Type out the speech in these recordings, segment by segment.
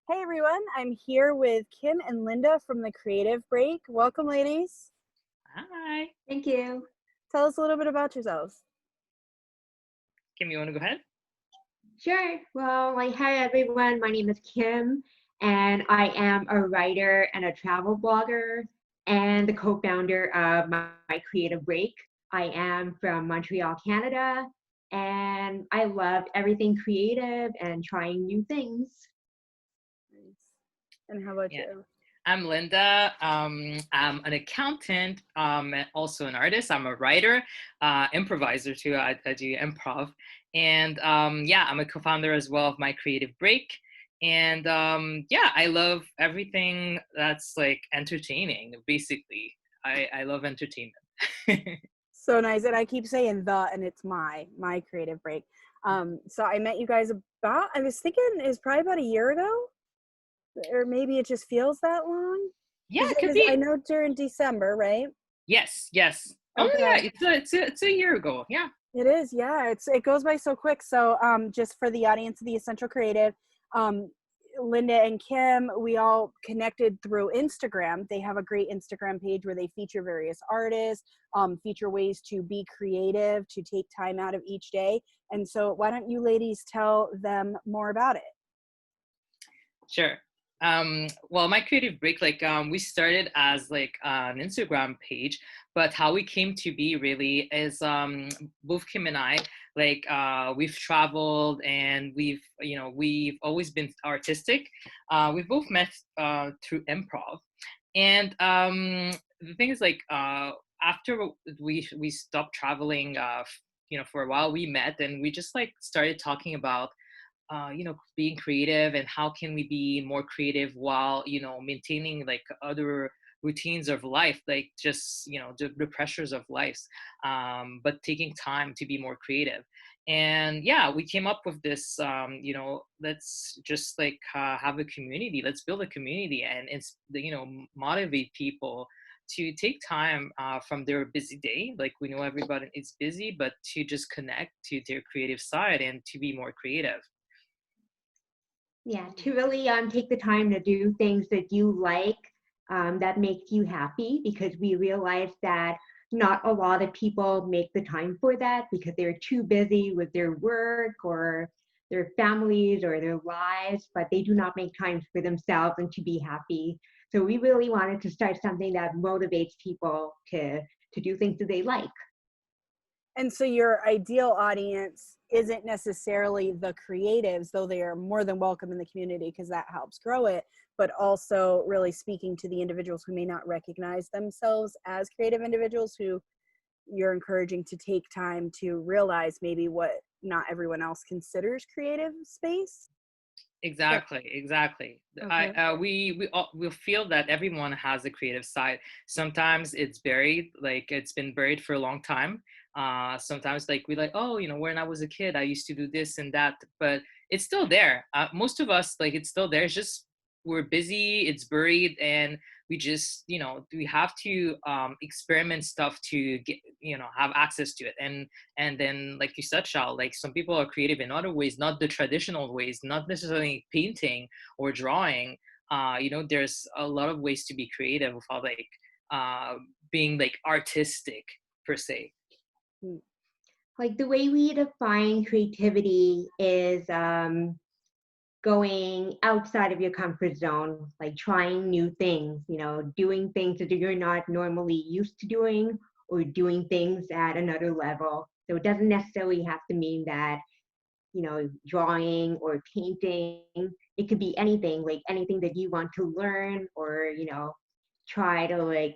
Hey everyone, I'm here with Kim and Linda from the Creative Break. Welcome, ladies. Hi. Thank you. Tell us a little bit about yourselves. Kim, you want to go ahead? Sure. Well, hi everyone. My name is Kim, and I am a writer and a travel blogger and the co-founder of My Creative Break. I am from Montreal, Canada, and I love everything creative and trying new things. Nice. And how about Yeah. you? I'm Linda. I'm an accountant, also an artist. I'm a writer, improviser too. I do improv. And yeah, I'm a co-founder as well of My Creative Break. And yeah, I love everything that's like entertaining, basically. I love entertainment. So nice. And I keep saying and it's my Creative Break. So I met you guys I was thinking it was probably about a year ago, or maybe it just feels that long. Yeah, Because it could I be. know during December, right? Yes, yes. Oh Okay. yeah, it's a year ago. Yeah. It is, yeah. It goes by so quick. So just for the audience of the Essential Creative, um Linda and Kim, we all connected through Instagram. They have a great Instagram page where they feature various artists, feature ways to be creative, to take time out of each day. And so why don't you ladies tell them more about it? Sure. Well, my creative break, we started as like an Instagram page, but how we came to be really is both Kim and I, we've traveled and we've always been artistic. We've both met through improv, and the thing is after we stopped traveling, for a while, we met and we just like started talking about being creative and how can we be more creative while maintaining like other routines of life, like just the pressures of life, but taking time to be more creative. And yeah, we came up with this, let's just like have a community, let's build a community, and it's motivate people to take time from their busy day. Like, we know everybody is busy, but to just connect to their creative side and to be more creative. Yeah, to really take the time to do things that you like, that make you happy, because we realize that not a lot of people make the time for that because they're too busy with their work or their families or their lives, but they do not make time for themselves and to be happy. So we really wanted to start something that motivates people to do things that they like. And so your ideal audience isn't necessarily the creatives, though they are more than welcome in the community because that helps grow it, but also really speaking to the individuals who may not recognize themselves as creative individuals, who you're encouraging to take time to realize maybe what not everyone else considers creative space. So, Exactly. okay. We feel that everyone has a creative side. Sometimes it's buried, like it's been buried for a long time. Sometimes like we like, oh, when I was a kid, I used to do this and that, but it's still there. Most of us, like, it's still there. It's just we're busy. It's buried, and we just we have to experiment stuff to get have access to it. And then, like you said, Shao, like some people are creative in other ways, not the traditional ways, not necessarily painting or drawing. There's a lot of ways to be creative without like being like artistic per se. Hmm. Like the way we define creativity is going outside of your comfort zone, like trying new things, doing things that you're not normally used to doing, or doing things at another level. So it doesn't necessarily have to mean that, drawing or painting. It could be anything, like anything that you want to learn or, try to like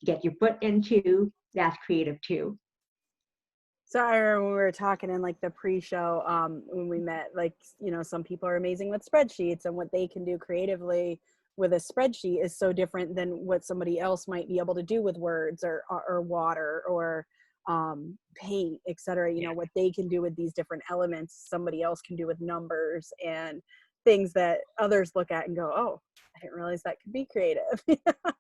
get your foot into. That's creative too. So I remember when we were talking in like the pre-show, when we met, like, some people are amazing with spreadsheets, and what they can do creatively with a spreadsheet is so different than what somebody else might be able to do with words or water or paint, etc. Yeah. What they can do with these different elements, somebody else can do with numbers and things that others look at and go, oh, I didn't realize that could be creative.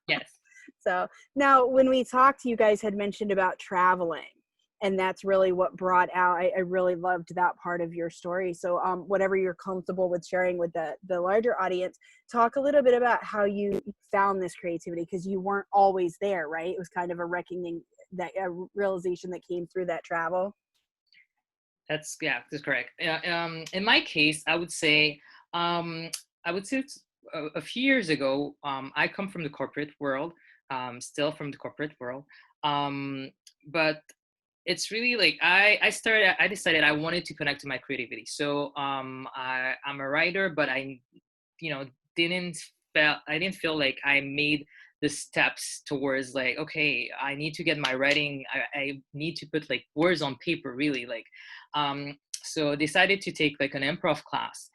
Yes. So now when we talked, you guys had mentioned about traveling. And that's really what brought out, I really loved that part of your story. So whatever you're comfortable with sharing with the larger audience, talk a little bit about how you found this creativity, because you weren't always there, right? It was kind of a reckoning, that a realization that came through that travel. That's correct. In my case, I would say it's a few years ago. I come from the corporate world, still from the corporate world, but it's really like I decided I wanted to connect to my creativity. So I'm a writer, but you know, didn't I didn't feel like I made the steps towards like, okay, I need to get my writing. I need to put like words on paper, really, like. So decided to take like an improv class,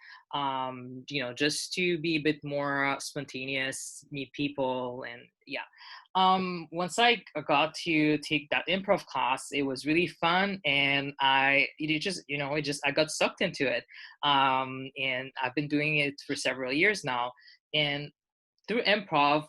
you know, just to be a bit more spontaneous, meet people, and yeah. Once I got to take that improv class, it was really fun, and I got sucked into it, and I've been doing it for several years now. And through improv,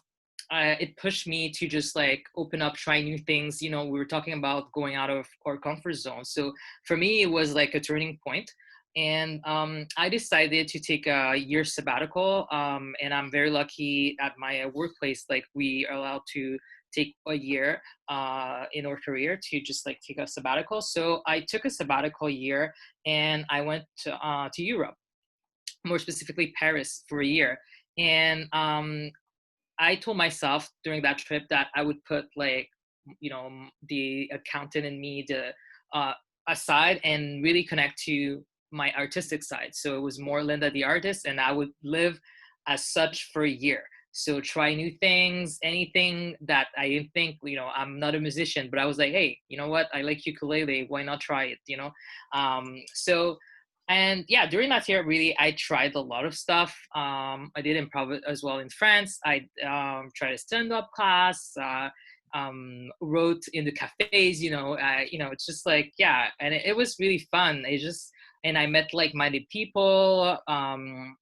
it pushed me to just like open up, try new things. You know, we were talking about going out of our comfort zone. So for me, it was like a turning point. And I decided to take a year sabbatical. And I'm very lucky at my workplace, like we are allowed to take a year in our career to just like take a sabbatical. So I took a sabbatical year and I went to Europe, more specifically Paris, for a year. And I told myself during that trip that I would put like, you know, the accountant in me aside and really connect to my artistic side. So it was more Linda the artist, and I would live as such for a year. So try new things, anything that I didn't think, you know, I'm not a musician, but I was like, hey, you know what? I like ukulele. Why not try it? You know? And yeah, during that year, really, I tried a lot of stuff. I did improv as well in France. I tried a stand-up class, wrote in the cafes, you know, it's just like, yeah. And it was really fun. And I met like-minded people.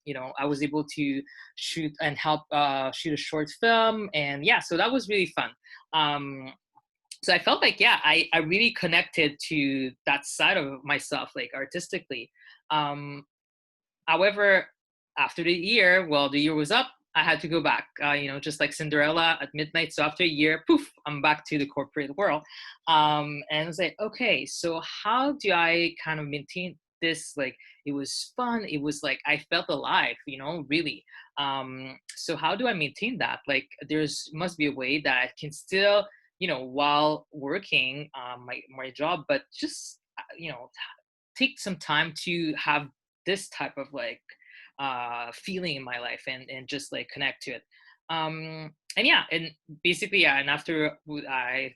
You know, I was able to shoot and help shoot a short film. And yeah, so that was really fun. So I felt like, yeah, I really connected to that side of myself, like artistically. However, after the year was up, I had to go back, you know, just like Cinderella at midnight. So after a year, poof, I'm back to the corporate world. And I was like, okay, so how do I kind of maintain this? Like, it was fun. It was like, I felt alive, you know, really. So how do I maintain that? Like, must be a way that I can still, you know, while working my job, but just, you know, take some time to have this type of like feeling in my life and just like connect to it. And yeah, and basically, yeah, and after I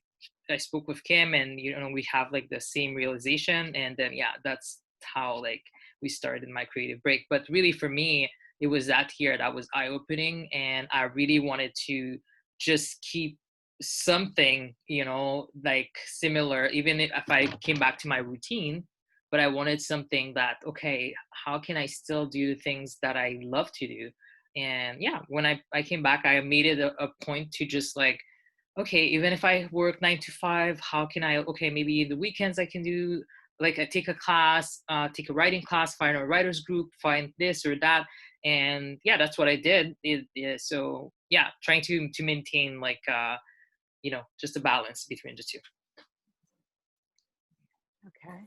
spoke with Kim, and you know, we have like the same realization, and then yeah, that's how like we started my creative break. But really for me, it was that year that was eye-opening, and I really wanted to just keep something, you know, like similar, even if I came back to my routine, but I wanted something that, okay, how can I still do the things that I love to do? And yeah, when I came back, I made it a point to just like, okay, even if I work 9 to 5, how can okay, maybe the weekends I can do, like I take a class, take a writing class, find a writer's group, find this or that. And yeah, that's what I did. So yeah, trying to maintain like, you know, just a balance between the two. Okay.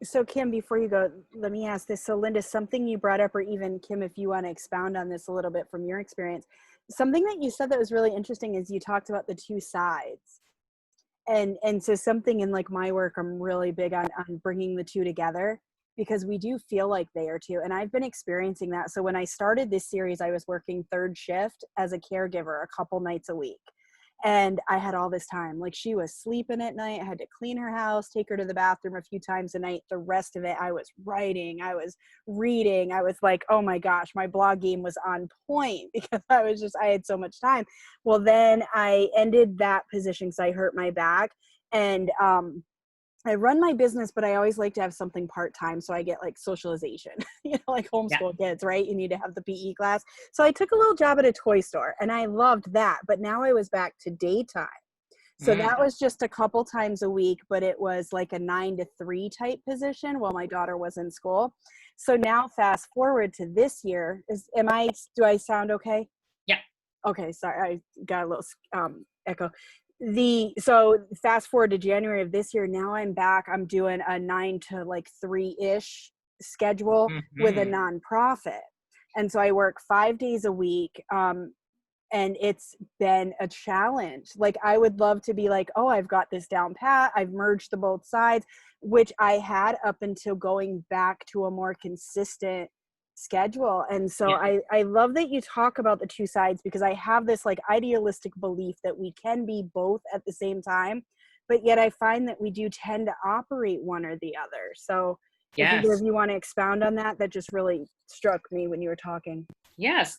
So Kim, before you go, let me ask this. So Linda, something you brought up, or even Kim, if you want to expound on this a little bit from your experience, something that you said that was really interesting is you talked about the two sides. And so something in like my work, I'm really big on bringing the two together, because we do feel like they are two. And I've been experiencing that. So when I started this series, I was working third shift as a caregiver a couple nights a week. And I had all this time. Like, she was sleeping at night. I had to clean her house, take her to the bathroom a few times a night. The rest of it, I was writing, I was reading. I was like, oh my gosh, my blog game was on point, because I had so much time. Well, then I ended that position because I hurt my back. And I run my business, but I always like to have something part-time, so I get like socialization, you know, like homeschool kids, right? You need to have the PE class. So I took a little job at a toy store, and I loved that. But now I was back to daytime. So that was just a couple times a week, but it was like a 9 to 3 type position while my daughter was in school. So now fast forward to this year, do I sound okay? Yeah. Okay, sorry, I got a little echo. So fast forward to January of this year, now I'm back. I'm doing a 9 to like 3-ish schedule with a nonprofit. And so I work 5 days a week. And it's been a challenge. Like, I would love to be like, oh, I've got this down pat. I've merged the both sides, which I had up until going back to a more consistent schedule. And so I love that you talk about the two sides, because I have this like idealistic belief that we can be both at the same time, but yet I find that we do tend to operate one or the other. So if either of you want to expound on that, that just really struck me when you were talking. Yes.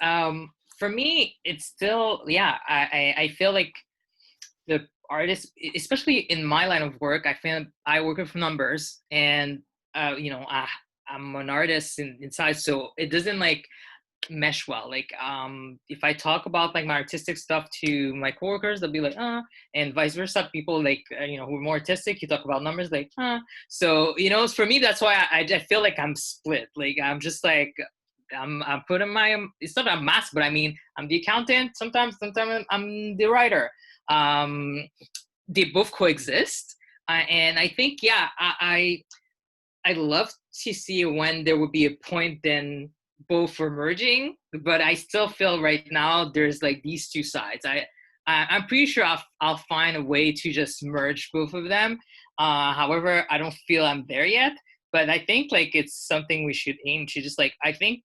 For me, it's still, I feel like the artist, especially in my line of work, I work with numbers, and, I'm an artist inside, so it doesn't like mesh well. Like, if I talk about like my artistic stuff to my coworkers, they'll be like, and vice versa. People like, who are more artistic, you talk about numbers, like, So, for me, that's why I feel like I'm split. Like, I'm just like, I'm putting it's not a mask, but I mean, I'm the accountant. Sometimes I'm the writer. They both coexist. And I think, I love to see when there would be a point then both are merging, but I still feel right now there's like these two sides. I'm pretty sure I'll find a way to just merge both of them. However, I don't feel I'm there yet, but I think like it's something we should aim to. Just like, I think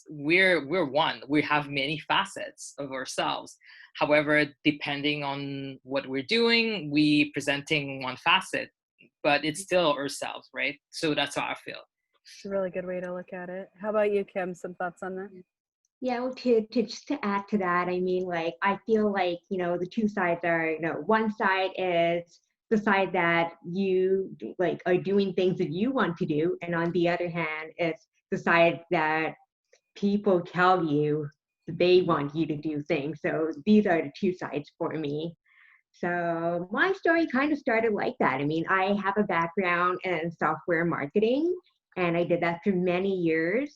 we're one. We have many facets of ourselves. However, depending on what we're doing, we presenting one facet, but it's still ourselves, right? So that's how I feel. It's a really good way to look at it. How about you, Kim? Some thoughts on that? Yeah, well, to just to add to that, I mean, like, I feel like, the two sides are, one side is the side that you like are doing things that you want to do, and on the other hand, it's the side that people tell you they want you to do things. So these are the two sides for me. So my story kind of started like that. I mean, I have a background in software marketing, and I did that for many years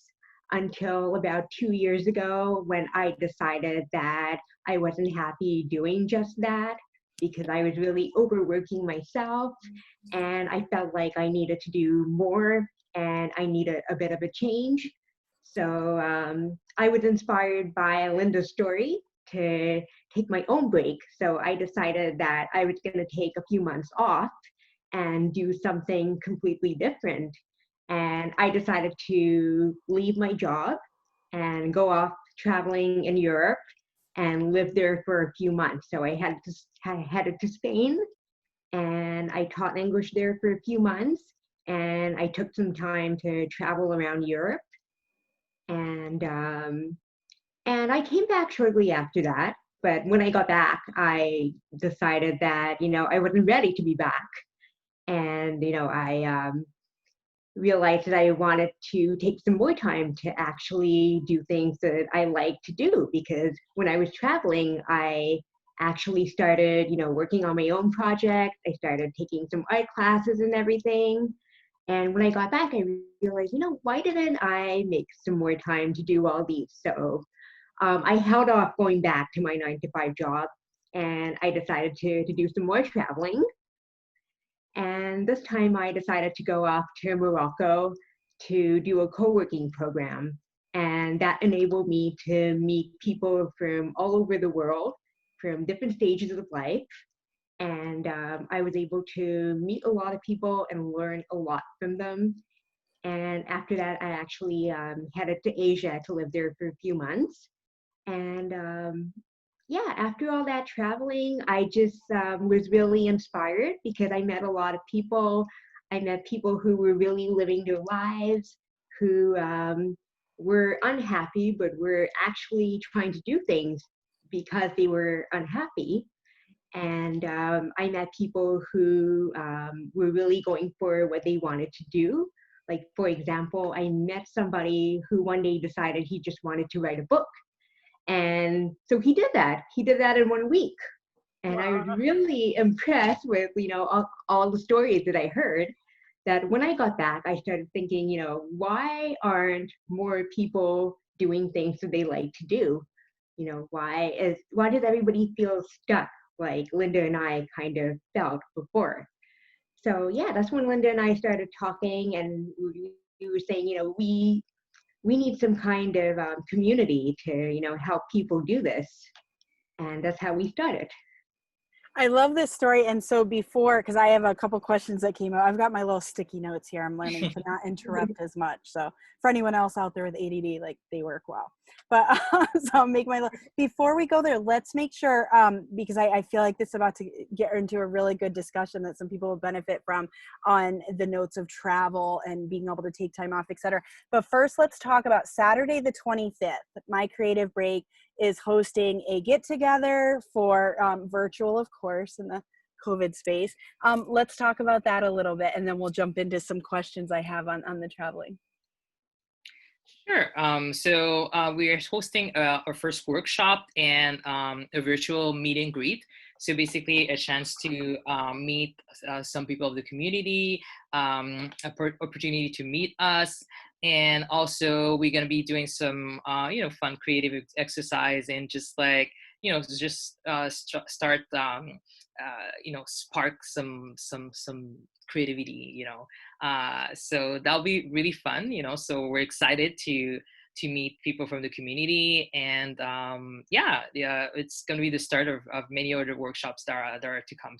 until about 2 years ago when I decided that I wasn't happy doing just that, because I was really overworking myself, and I felt like I needed to do more and I needed a bit of a change. So I was inspired by Linda's story to take my own break. So I decided that I was going to take a few months off and do something completely different. And I decided to leave my job and go off traveling in Europe and live there for a few months. So I headed to Spain, and I taught English there for a few months, and I took some time to travel around Europe. And I came back shortly after that. But when I got back, I decided that, I wasn't ready to be back. And, I realized that I wanted to take some more time to actually do things that I like to do. Because when I was traveling, I actually started, working on my own project. I started taking some art classes and everything. And when I got back, I realized, why didn't I make some more time to do all these? So I held off going back to my 9-to-5 job, and I decided to do some more traveling. And this time I decided to go off to Morocco to do a co-working program. And that enabled me to meet people from all over the world, from different stages of life. And I was able to meet a lot of people and learn a lot from them. And after that, I actually headed to Asia to live there for a few months. And after all that traveling, I just was really inspired because I met a lot of people. I met people who were really living their lives, who were unhappy, but were actually trying to do things because they were unhappy. And I met people who were really going for what they wanted to do. Like, for example, I met somebody who one day decided he just wanted to write a book. And so he did that. He did that in 1 week. And I was Wow. really impressed with, all the stories that I heard, that when I got back, I started thinking, why aren't more people doing things that they like to do? Why does everybody feel stuck like Linda and I kind of felt before? So yeah, that's when Linda and I started talking, and we were saying, we need some kind of community to, help people do this. And that's how we started. I love this story. And so before, because I have a couple questions that came out, I've got my little sticky notes here. I'm learning to not interrupt as much. So for anyone else out there with ADD, like they work well. But so I'll make before we go there, let's make sure, because I feel like this is about to get into a really good discussion that some people will benefit from on the notes of travel and being able to take time off, et cetera. But first, let's talk about Saturday, the 25th, My Creative Break is hosting a get together for virtual, of course, in the COVID space. Let's talk about that a little bit, and then we'll jump into some questions I have on the traveling. Sure. So we are hosting our first workshop and a virtual meet and greet. So basically a chance to meet some people of the community, opportunity to meet us. And also we're going to be doing some, fun creative exercise and just like, start, spark some creativity, so that'll be really fun, so we're excited to meet people from the community, and it's going to be the start of many other workshops that are to come.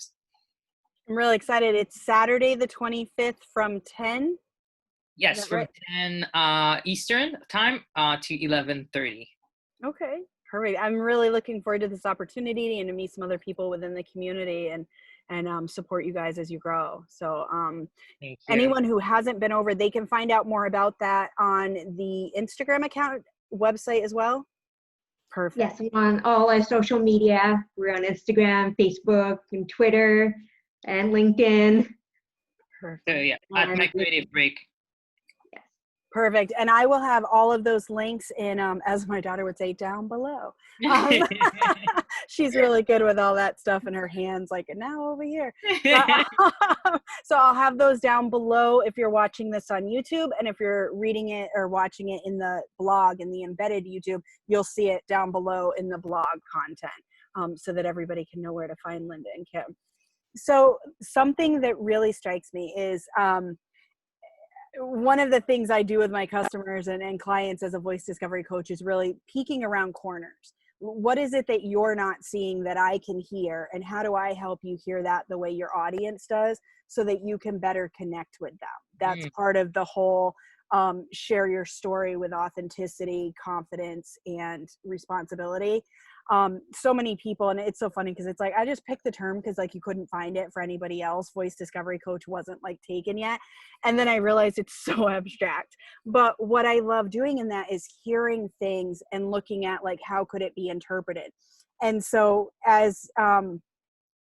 I'm really excited. It's Saturday the 25th from 10. Yes, from right? 10 Eastern time to 11:30. Okay, perfect. I'm really looking forward to this opportunity and to meet some other people within the community and support you guys as you grow. So Thank you. anyone who hasn't been over, they can find out more about that on the Instagram account website as well. Perfect. Yes, I'm on all our social media. We're on Instagram, Facebook, and Twitter, and LinkedIn. Perfect. So yeah, at My Creative Break. Perfect. And I will have all of those links in, as my daughter would say, down below. She's really good with all that stuff in her hands, like, now over here. So I'll have those down below if you're watching this on YouTube. And if you're reading it or watching it in the blog, in the embedded YouTube, you'll see it down below in the blog content, so that everybody can know where to find Linda and Kim. So something that really strikes me is, one of the things I do with my customers and clients as a voice discovery coach is really peeking around corners. What is it that you're not seeing that I can hear? And how do I help you hear that the way your audience does so that you can better connect with them? That's part of the whole share your story with authenticity, confidence, and responsibility. So many people, and it's so funny because it's like, I just picked the term because like you couldn't find it for anybody else. Voice discovery coach wasn't like taken yet. And then I realized it's so abstract. But what I love doing in that is hearing things and looking at like, how could it be interpreted? And so as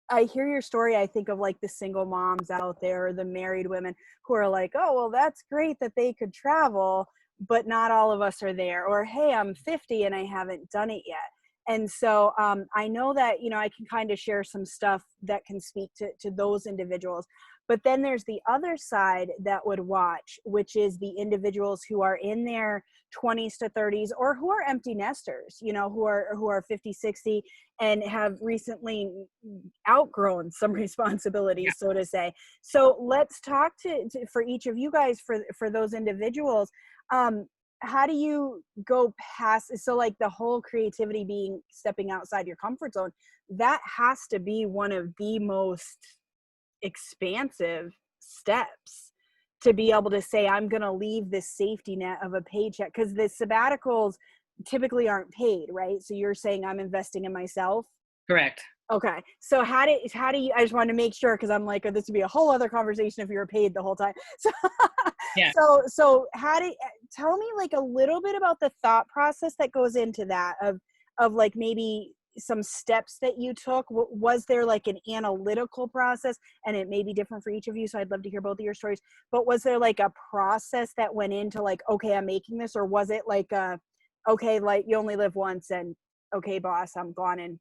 I hear your story, I think of like the single moms out there, or the married women who are like, oh, well, that's great that they could travel, but not all of us are there. Or, hey, I'm 50 and I haven't done it yet. And so I know that, I can kind of share some stuff that can speak to those individuals. But then there's the other side that would watch, which is the individuals who are in their 20s to 30s, or who are empty nesters, who are 50, 60 and have recently outgrown some responsibilities, so to say. So let's talk for each of you guys, for those individuals. How do you go past, so like the whole creativity being stepping outside your comfort zone, that has to be one of the most expansive steps to be able to say, I'm going to leave this safety net of a paycheck, because the sabbaticals typically aren't paid, right? So you're saying I'm investing in myself. Correct. Okay. So how do you, I just want to make sure, because I'm like, oh, this would be a whole other conversation if you were paid the whole time. So, yeah. So tell me like a little bit about the thought process that goes into that, of like maybe some steps that you took. Was there like an analytical process, and it may be different for each of you, so I'd love to hear both of your stories, but was there like a process that went into like, okay, I'm making this? Or was it like okay, like you only live once and okay, boss, I'm gone in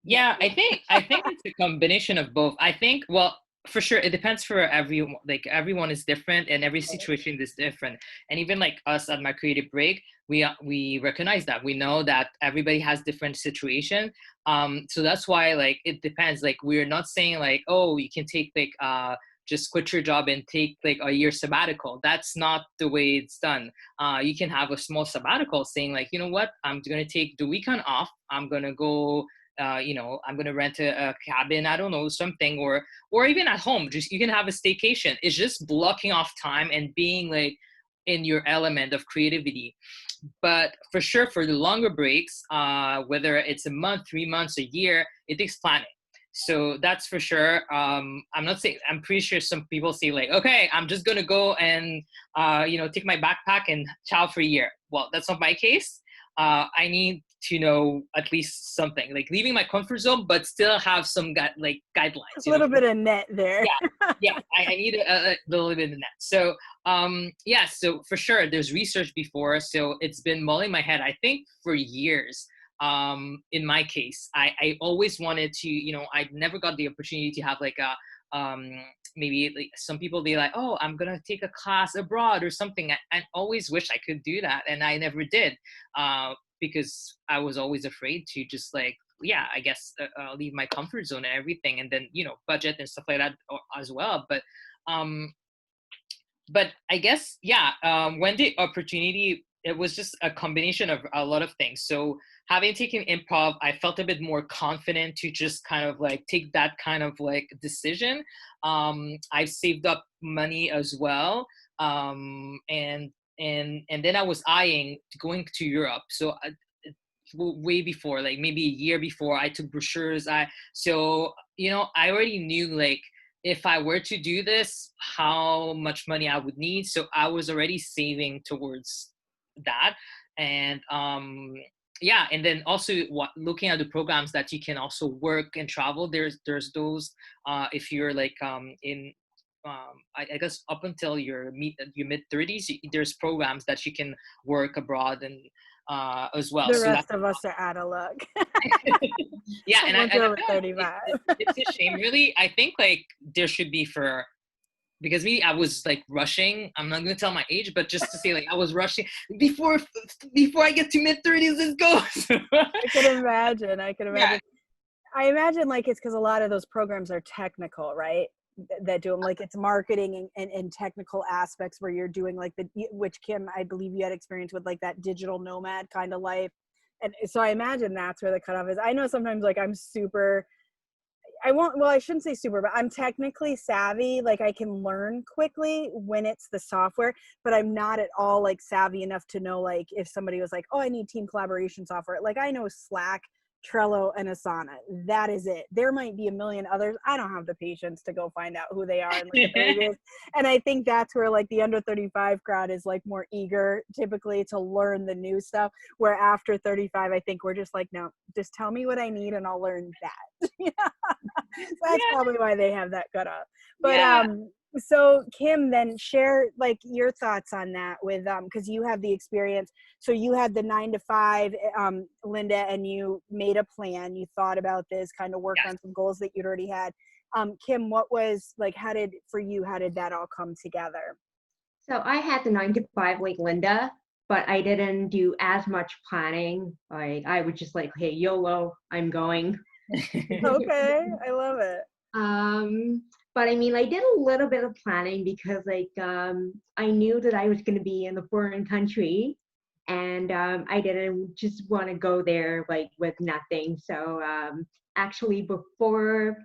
Yeah, I think it's a combination of both. I think, well, for sure it depends for everyone. Like everyone is different and every Right. situation is different. And even like us at My Creative Break, we recognize that. We know that everybody has different situation. So that's why like it depends. Like we're not saying like, oh, you can take like just quit your job and take like a year sabbatical. That's not the way it's done. You can have a small sabbatical saying like, you know what, I'm gonna take the weekend off. I'm gonna go I'm gonna rent a cabin, I don't know, something, or even at home, just you can have a staycation. It's just blocking off time and being like in your element of creativity. But for sure, for the longer breaks, whether it's a month, 3 months, a year, it takes planning. So that's for sure. I'm not saying, I'm pretty sure some people say like, okay, I'm just gonna go and take my backpack and chow for a year. Well, that's not my case. I need to know at least something, like leaving my comfort zone, but still have some guidelines. A little bit of net there. Yeah, yeah. I need a little bit of that. So yeah, so for sure, there's research before, so it's been mulling my head. I think for years. In my case, I always wanted to, I never got the opportunity to have like a maybe like some people be like, oh, I'm gonna take a class abroad or something. I always wish I could do that, and I never did, because I was always afraid to just like, yeah, I guess leave my comfort zone and everything, and then budget and stuff like that as well. Um, but I guess, yeah, when the opportunity, it was just a combination of a lot of things. So having taken improv, I felt a bit more confident to just kind of like take that kind of like decision. I've saved up money as well, and then I was eyeing going to Europe. So way before, like maybe a year before, I took brochures. I already knew like if I were to do this, how much money I would need. So I was already saving towards that. And yeah, and then also looking at the programs that you can also work and travel. There's those if you're like in I guess up until your mid 30s, there's programs that you can work abroad and as well. The So that's rest of us are out of luck. yeah, and Once I you're over feel like 35. it's a shame, really. I think like there should be because I was like rushing. I'm not gonna tell my age, but just to say like I was rushing before I get to mid 30s. Let's go. I can imagine. Yeah. I imagine like it's because a lot of those programs are technical, right? That do them, like it's marketing and technical aspects where you're doing like which Kim, I believe you had experience with, like that digital nomad kind of life. And so I imagine that's where the cutoff is. I know sometimes like I shouldn't say super, but I'm technically savvy. Like I can learn quickly when it's the software, but I'm not at all like savvy enough to know like if somebody was like, oh, I need team collaboration software. Like I know Slack, Trello, and Asana. That is it. There might be a million others. I don't have the patience to go find out who they are and look at their reviews. And I think that's where like the under 35 crowd is like more eager typically to learn the new stuff. Where after 35, I think we're just like, no, just tell me what I need and I'll learn that. Yeah. So that's Yeah. probably why they have that cut off. But Yeah. so Kim, then share like your thoughts on that with because you have the experience. So you had the 9 to 5, Linda, and you made a plan. You thought about this, kind of worked on some goals that you'd already had. Kim, what was like? How did that all come together? So I had the 9 to 5 like Linda, but I didn't do as much planning. Like I was just like, hey, YOLO, I'm going. Okay, I love it. But I mean, I did a little bit of planning because like I knew that I was going to be in a foreign country, and I didn't just want to go there like with nothing. So actually, before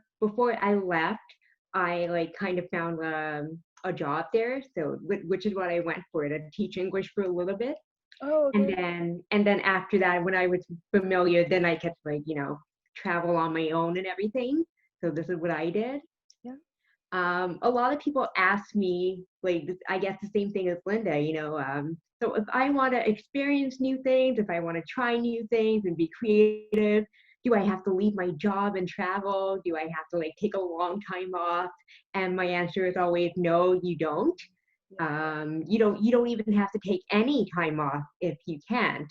I left, I like kind of found a job there. So which is what I went for, to teach English for a little bit. Oh, okay. And then after that, when I was familiar, then I could like travel on my own and everything. So this is what I did. Yeah. A lot of people ask me, like, I guess the same thing as Linda, so if I want to experience new things, if I want to try new things and be creative, do I have to leave my job and travel? Do I have to like take a long time off? And my answer is always no, you don't. You don't even have to take any time off if you can't.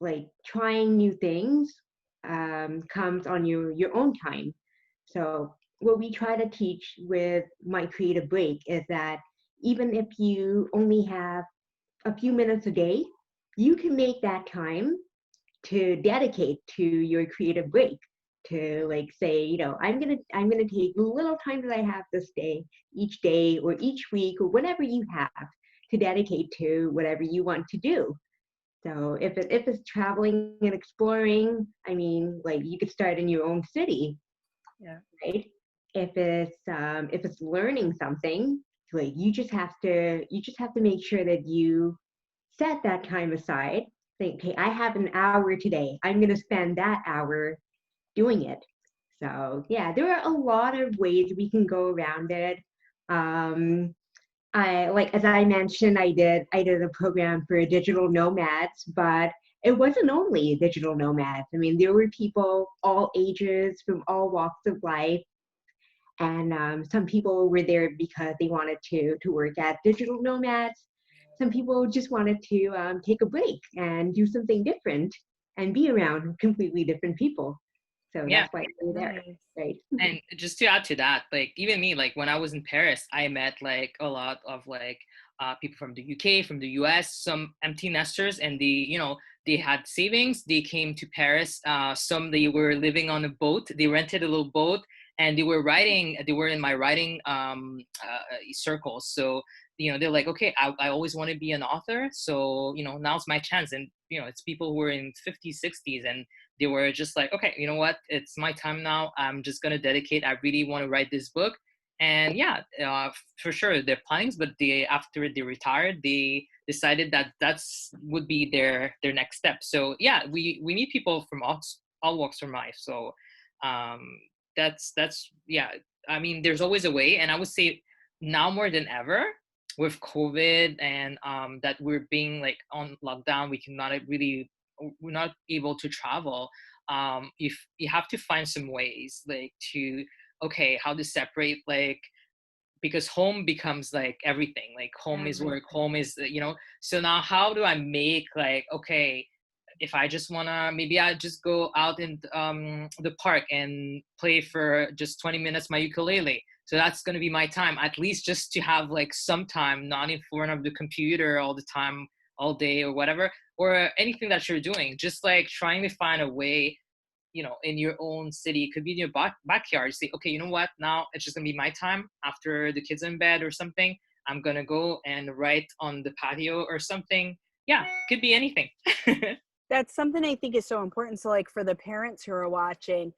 Like trying new things, comes on your own time. So what we try to teach with My Creative Break is that even if you only have a few minutes a day, you can make that time to dedicate to your creative break, to like say, I'm gonna take the little time that I have this day, each day or each week or whatever you have, to dedicate to whatever you want to do. So if it's traveling and exploring, I mean, like you could start in your own city, Yeah. right? If it's learning something, like you just have to make sure that you set that time aside. Think, hey, I have an hour today. I'm going to spend that hour doing it. So yeah, there are a lot of ways we can go around it. I like, as I mentioned, I did a program for digital nomads, but it wasn't only digital nomads. I mean, there were people all ages from all walks of life, and some people were there because they wanted to work at digital nomads. Some people just wanted to take a break and do something different and be around completely different people. So Yeah. that's why they're there, Nice. right? And just to add to that, like even me, like when I was in Paris, I met like a lot of like people from the UK, from the US, some empty nesters, and they had savings. They came to Paris. Some they were living on a boat. They rented a little boat, and they were writing. They were in my writing circles. So they're like, okay, I always want to be an author. So now's my chance. And it's people who are in 50s, 60s, and they were just like, okay, you know what? It's my time now. I'm just going to dedicate. I really want to write this book. And yeah, for sure, their plannings, but after they retired, they decided that would be their next step. So yeah, we need people from all walks of life. So that's yeah. I mean, there's always a way, and I would say now more than ever with COVID and that we're being like on lockdown, we're not able to travel. If you have to find some ways like to, okay, how to separate, like, because home becomes like everything, like home is work, home is so now how do I make, like, okay, if I just wanna, maybe I just go out in the park and play for just 20 minutes my ukulele. So that's gonna be my time, at least just to have like some time, not in front of the computer all the time, all day or whatever, or anything that you're doing. Just like trying to find a way, in your own city. It could be in your backyard. Say, okay, you know what? Now it's just gonna be my time after the kids are in bed or something. I'm gonna go and write on the patio or something. Yeah, could be anything. That's something I think is so important. So like for the parents who are watching,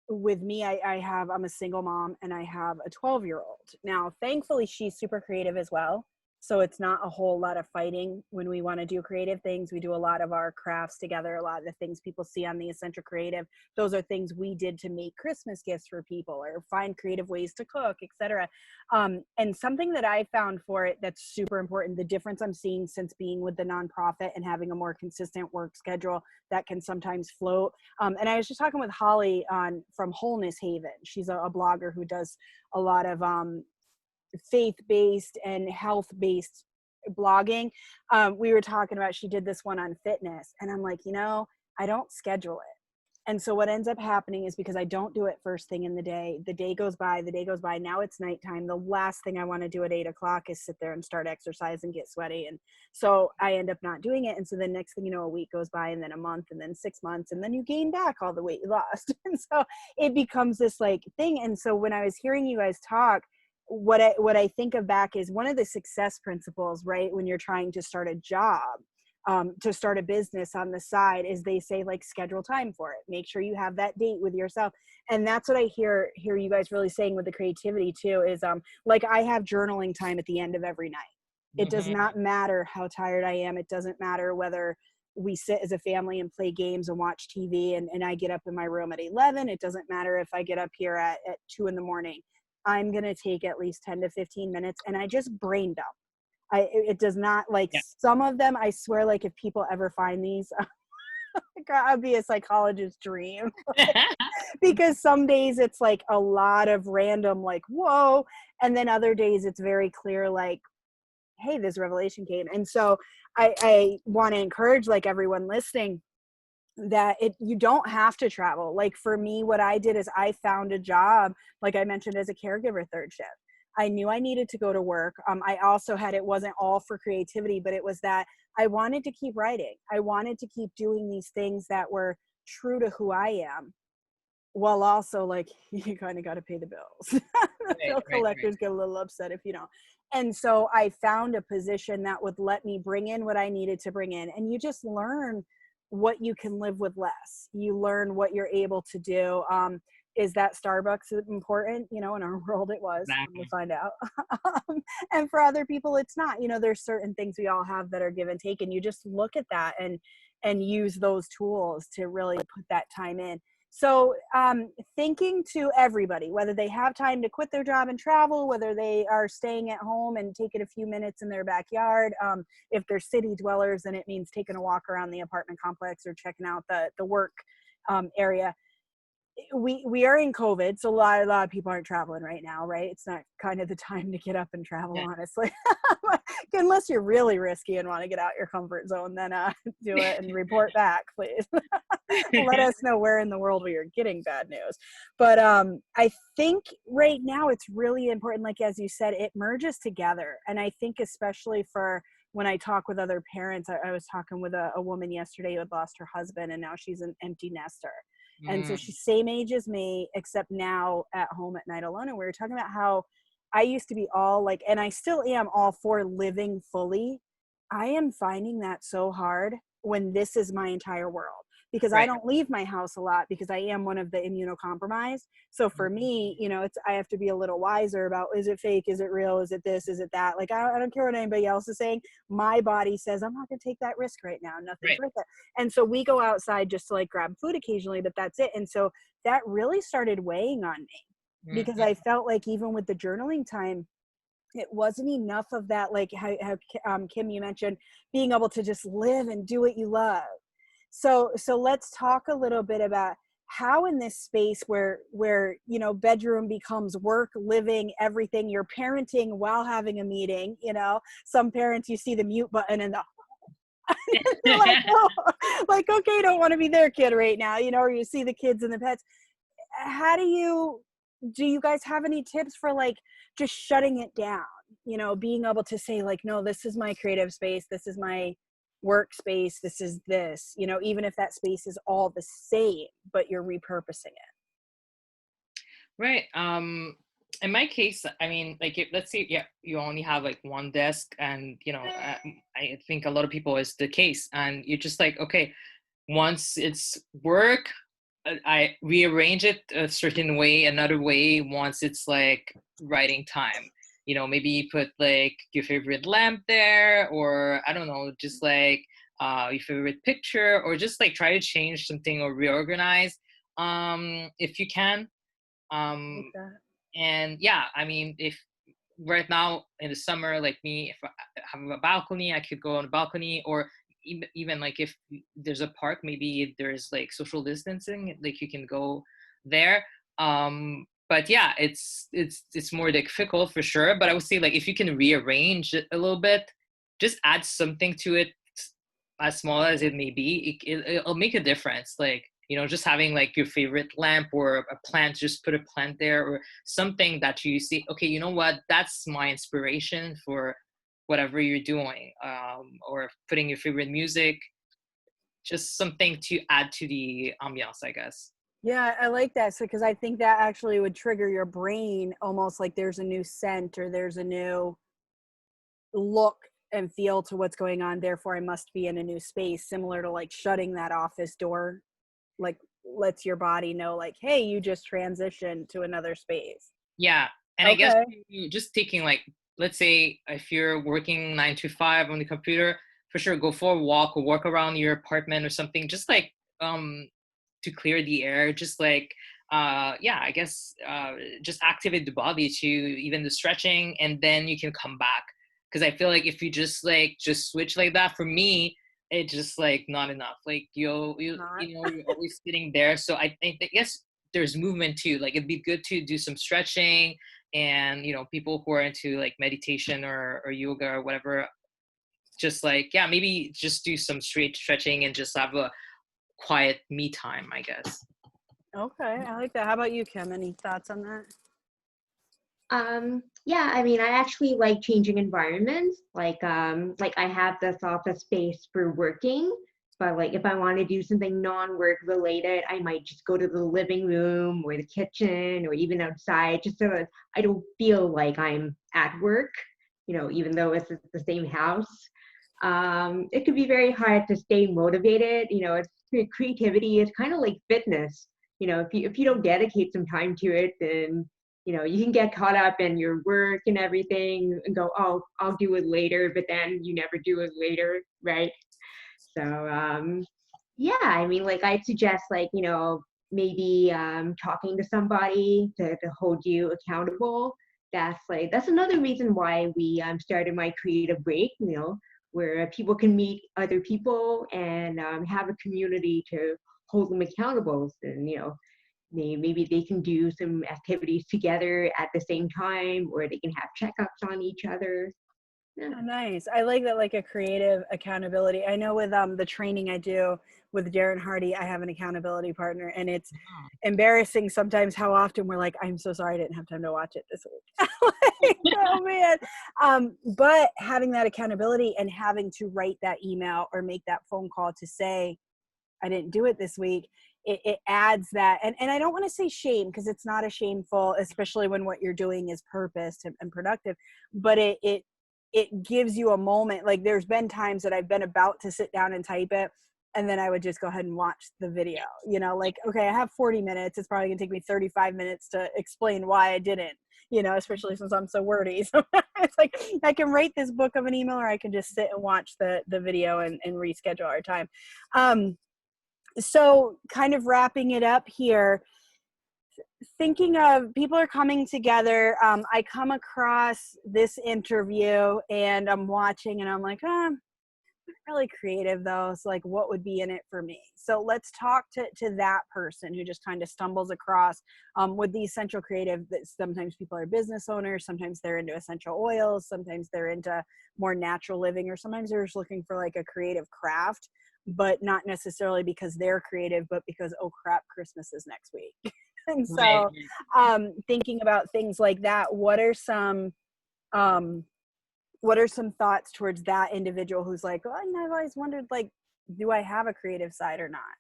with me, I'm a single mom and I have a 12-year-old. Now, thankfully, she's super creative as well. So it's not a whole lot of fighting when we want to do creative things. We do a lot of our crafts together. A lot of the things people see on the Essential Creative, those are things we did to make Christmas gifts for people or find creative ways to cook, etc. And something that I found for it that's super important, the difference I'm seeing since being with the nonprofit and having a more consistent work schedule that can sometimes float. And I was just talking with Holly from Wholeness Haven. She's a blogger who does a lot of faith-based and health-based blogging. We were talking about, she did this one on fitness, and I'm like, I don't schedule it. And so what ends up happening is, because I don't do it first thing in the day goes by, now it's nighttime. The last thing I want to do at 8:00 is sit there and start exercise and get sweaty. And so I end up not doing it. And so the next thing you know, a week goes by, and then a month, and then 6 months, and then you gain back all the weight you lost. And so it becomes this like thing. And so when I was hearing you guys talk, what I think of back is one of the success principles, right? When you're trying to start a job, to start a business on the side, is they say, like, schedule time for it. Make sure you have that date with yourself. And that's what I hear you guys really saying with the creativity too, is like, I have journaling time at the end of every night. It does not matter how tired I am. It doesn't matter whether we sit as a family and play games and watch TV and I get up in my room at 11. It doesn't matter if I get up here at 2 a.m. I'm going to take at least 10 to 15 minutes and I just brain dump. It does not, like, some of them, I swear, like, if people ever find these, I'd be a psychologist's dream. Because some days it's like a lot of random, like, whoa. And then other days it's very clear, like, hey, this revelation came. And so I want to encourage, like, everyone listening, that you don't have to travel. Like for me, what I did is I found a job, like I mentioned, as a caregiver third shift. I knew I needed to go to work. I also had, it wasn't all for creativity, but it was that I wanted to keep writing. I wanted to keep doing these things that were true to who I am, while also like, you kind of got to pay the bills. The bill collectors get a little upset if you don't. And so I found a position that would let me bring in what I needed to bring in. And you just learn what you can live with less. You learn what you're able to do. Is that Starbucks important? You know, in our world it was, we find out. And for other people, it's not. You know, there's certain things we all have that are give and take, and you just look at that and use those tools to really put that time in. So thinking to everybody, whether they have time to quit their job and travel, whether they are staying at home and taking a few minutes in their backyard, if they're city dwellers, then it means taking a walk around the apartment complex or checking out the work area. We are in COVID, so a lot of people aren't traveling right now, right? It's not kind of the time to get up and travel, honestly. Unless you're really risky and want to get out your comfort zone, then do it and report back, please. Let us know where in the world we are getting bad news. But I think right now it's really important, like as you said, it merges together. And I think especially for when I talk with other parents, I was talking with a woman yesterday who had lost her husband, and now she's an empty nester. And so she's same age as me, except now at home at night alone. And we were talking about how I used to be all like, and I still am all for living fully. I am finding that so hard when this is my entire world, because I don't leave my house a lot because I am one of the immunocompromised. So for me, you know, I have to be a little wiser about, is it fake? Is it real? Is it this? Is it that? Like, I don't care what anybody else is saying. My body says, I'm not going to take that risk right now. Nothing's worth it. And so we go outside just to like grab food occasionally, but that's it. And so that really started weighing on me, because I felt like even with the journaling time, it wasn't enough of that, like how Kim, you mentioned being able to just live and do what you love. So let's talk a little bit about how in this space where you know, bedroom becomes work, living, everything, you're parenting while having a meeting. You know, some parents, you see the mute button and the like, oh, like, okay, don't want to be their kid right now, you know, or you see the kids and the pets. How do you guys have any tips for like just shutting it down, you know, being able to say like, no, this is my creative space, this is my workspace, this is this, you know, even if that space is all the same, but you're repurposing it? Right. In my case, I mean, like, let's say, you only have like one desk, and, you know, I think a lot of people is the case, and you're just like, okay, once it's work, I rearrange it a certain way, another way once it's like writing time. You know, maybe you put like your favorite lamp there, or I don't know, just like your favorite picture, or just like try to change something or reorganize if you can. Um, and yeah, I mean, if right now in the summer, like me, if I have a balcony, I could go on a balcony, or even like if there's a park, maybe there's like social distancing, like you can go there. But yeah, it's more difficult for sure. But I would say, like, if you can rearrange it a little bit, just add something to it, as small as it may be, it'll make a difference. Like, you know, just having like your favorite lamp or a plant, just put a plant there, or something that you see, okay, you know what, that's my inspiration for whatever you're doing, or putting your favorite music, just something to add to the ambiance, I guess. Yeah, I like that. So, because I think that actually would trigger your brain almost like there's a new scent or there's a new look and feel to what's going on. Therefore, I must be in a new space, similar to like shutting that office door, like lets your body know, like, hey, you just transitioned to another space. Yeah. And I guess just taking, like, let's say if you're working 9 to 5 on the computer, for sure, go for a walk or walk around your apartment or something, just like to clear the air, just like yeah, I guess just activate the body to even the stretching, and then you can come back. Because I feel like if you just switch like that, for me, it's just like not enough. Like you know, you're always sitting there. So I think that, yes, there's movement too. Like, it'd be good to do some stretching, and, you know, people who are into like meditation or yoga or whatever, just like, yeah, maybe just do some straight stretching and just have quiet me time, I guess. Okay, I like that. How about you, Kim? Any thoughts on that? Yeah, I mean, I actually like changing environments. Like I have this office space for working, but like if I want to do something non-work related, I might just go to the living room or the kitchen or even outside, just so that I don't feel like I'm at work, even though it's the same house. It could be very hard to stay motivated. Creativity is kind of like fitness. If you don't dedicate some time to it, then you can get caught up in your work and everything and go, oh, I'll do it later, but then you never do it later, right? So yeah, I mean, like I'd suggest like, maybe talking to somebody to hold you accountable. That's another reason why we started My Creative Break, where people can meet other people and have a community to hold them accountable. And maybe they can do some activities together at the same time, or they can have checkups on each other. Yeah. Oh, nice. I like that, like a creative accountability. I know with the training I do with Darren Hardy, I have an accountability partner, and it's embarrassing sometimes how often we're like, I'm so sorry I didn't have time to watch it this week. Like, oh man. But having that accountability and having to write that email or make that phone call to say, I didn't do it this week, it adds that. And I don't want to say shame, because it's not a shameful, especially when what you're doing is purposed and productive, but it gives you a moment. Like there's been times that I've been about to sit down and type it, and then I would just go ahead and watch the video, like, okay, I have 40 minutes. It's probably gonna take me 35 minutes to explain why I didn't, especially since I'm so wordy. So it's like, I can write this book of an email, or I can just sit and watch the video and reschedule our time. So kind of wrapping it up here, thinking of people are coming together. I come across this interview and I'm watching and I'm like, I'm not really creative though. So like, what would be in it for me? So let's talk to that person who just kind of stumbles across with the essential creative. That sometimes people are business owners, sometimes they're into essential oils, sometimes they're into more natural living, or sometimes they're just looking for like a creative craft, but not necessarily because they're creative, but because, oh crap, Christmas is next week. And so thinking about things like that, what are some thoughts towards that individual who's like, oh, I've always wondered, like, do I have a creative side or not?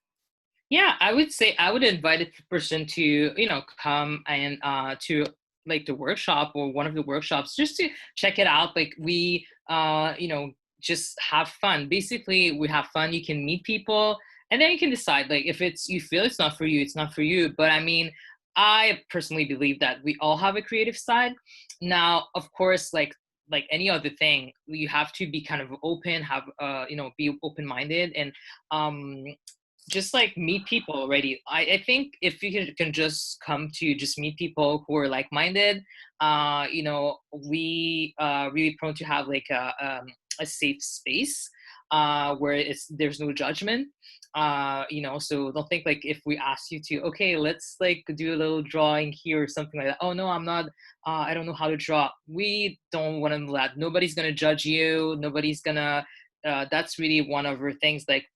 Yeah, I would say I would invite a person to, come and to like the workshop or one of the workshops, just to check it out. Like we, just have fun. Basically, we have fun. You can meet people, and then you can decide, like, if you feel it's not for you, it's not for you. But I mean, I personally believe that we all have a creative side. Now, of course, like any other thing, you have to be kind of open, have be open-minded, and just like meet people already. I think if you can just come to just meet people who are like-minded, we really prone to have like a safe space where there's no judgment. So don't think like if we ask you to, okay, let's like do a little drawing here or something like that. Oh no, I'm not, I don't know how to draw. We don't want to do that. Nobody's gonna judge you. Nobody's gonna, that's really one of our things. Like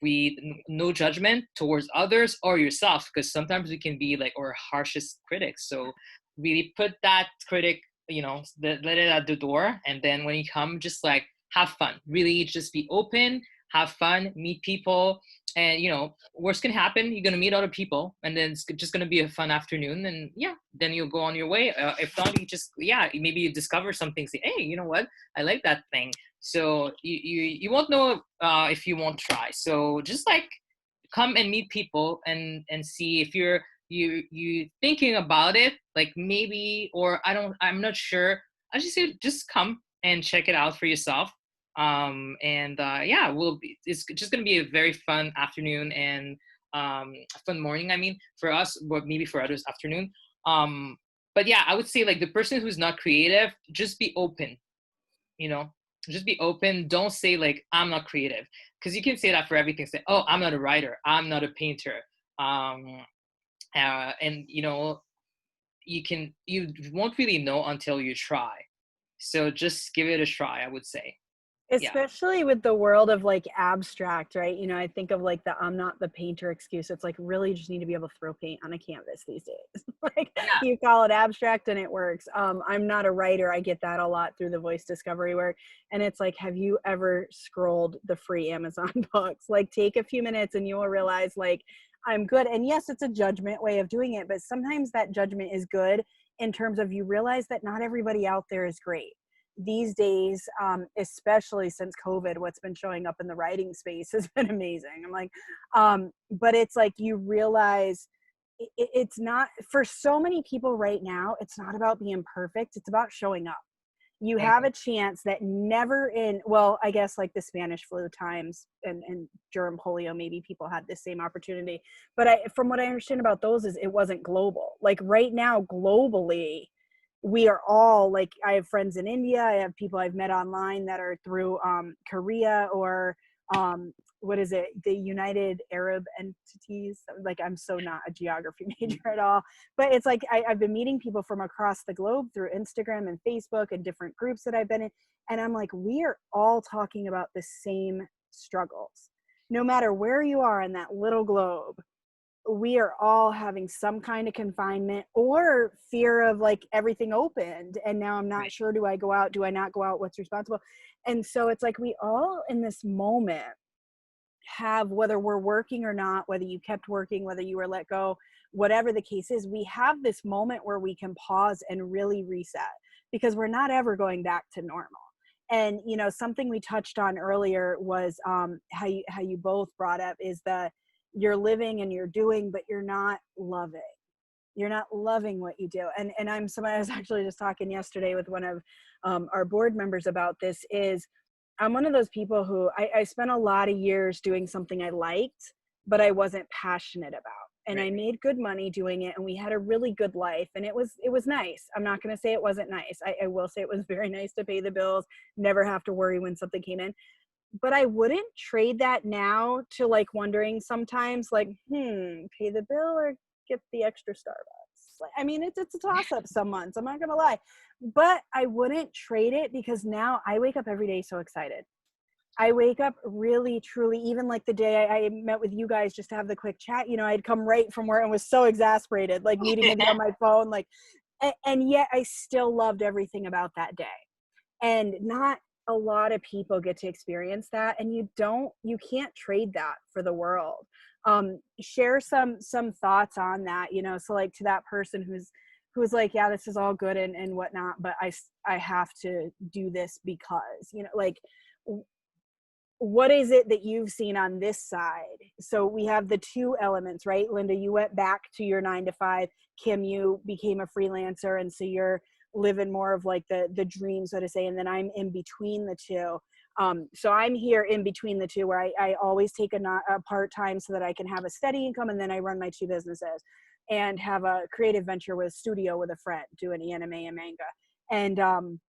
no judgment towards others or yourself, because sometimes we can be like our harshest critics. So really put that critic, let it at the door. And then when you come, just like have fun, really just be open, have fun, meet people. And worst can happen, you're gonna meet other people, and then it's just gonna be a fun afternoon, and yeah, then you'll go on your way. If not, you just, maybe you discover something, say, hey, you know what, I like that thing. So you won't know if you won't try. So just like come and meet people and see if you thinking about it, like maybe, or I'm not sure. I just say just come and check it out for yourself. It's just gonna be a very fun afternoon and a fun morning. I mean, for us, but maybe for others, afternoon. But yeah, I would say like the person who's not creative, just be open. Just be open. Don't say like I'm not creative, because you can say that for everything. Say, oh, I'm not a writer, I'm not a painter, and you won't really know until you try. So just give it a try, I would say. Yeah. Especially with the world of like abstract, right? You know, I think of like the I'm not the painter excuse. It's like really you just need to be able to throw paint on a canvas these days. Like Yeah. you call it abstract and it works. I'm not a writer. I get that a lot through the voice discovery work. And it's like, have you ever scrolled the free Amazon books? Like take a few minutes and you will realize like I'm good. And yes, it's a judgment way of doing it, but sometimes that judgment is good in terms of you realize that not everybody out there is great these days, especially since COVID. What's been showing up in the writing space has been amazing. I'm like, but it's like you realize it's not for so many people right now. It's not about being perfect. It's about showing up. You have Mhm. a chance that never in, well, I guess like the Spanish flu times and germ polio, maybe people had the same opportunity. But from what I understand about those is it wasn't global. Like right now, globally, we are all like, I have friends in India. I have people I've met online that are through Korea or what is it? The United Arab Entities. Like I'm so not a geography major at all, but it's like I've been meeting people from across the globe through Instagram and Facebook and different groups that I've been in. And I'm like, we are all talking about the same struggles. No matter where you are in that little globe, we are all having some kind of confinement or fear of like everything opened. And now I'm not Right. sure, do I go out? Do I not go out? What's responsible? And so it's like we all in this moment have, whether we're working or not, whether you kept working, whether you were let go, whatever the case is, we have this moment where we can pause and really reset because we're not ever going back to normal. And you know, something we touched on earlier was how you both brought up is that you're living and you're doing, but you're not loving. You're not loving what you do. And I'm somebody I was actually just talking yesterday with one of our board members about this is I'm one of those people who I spent a lot of years doing something I liked, but I wasn't passionate about. And I Right. made good money doing it and we had a really good life and it was nice. I'm not going to say it wasn't nice. I will say it was very nice to pay the bills, never have to worry when something came in. But I wouldn't trade that now to like wondering sometimes like, pay the bill or get the extra Starbucks. Like, I mean, it's a toss up some months. I'm not going to lie, but I wouldn't trade it because now I wake up every day so excited. I wake up really, truly, even like the day I met with you guys just to have the quick chat, you know, I'd come right from work and was so exasperated, like meeting with you on my phone, like, and yet I still loved everything about that day. And not a lot of people get to experience that. And you can't trade that for the world. Share some thoughts on that, you know, so like to that person who's like, yeah, this is all good and whatnot, but I have to do this because, you know, like, what is it that you've seen on this side? So we have the two elements, right? Linda, you went back to your 9 to 5. Kim, you became a freelancer. And so you're living more of like the dream, so to say. And then I'm in between the two. So I'm here in between the two where I always take a part-time so that I can have a steady income. And then I run my two businesses and have a creative venture with a studio with a friend doing anime and manga. And,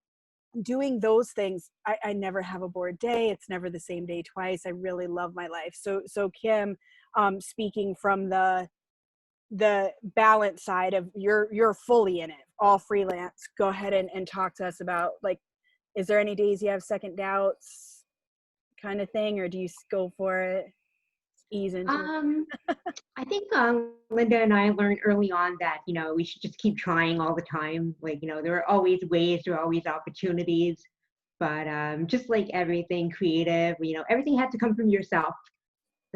doing those things, I never have a bored day. It's never the same day twice. I really love my life. So Kim, speaking from the balance side of you're fully in it, all freelance. Go ahead and talk to us about like, is there any days you have second doubts kind of thing, or do you go for it, ease into it? Um, I think Linda and I learned early on that, you know, we should just keep trying all the time. Like, you know, there are always ways, there are always opportunities. But just like everything creative, you know, everything has to come from yourself.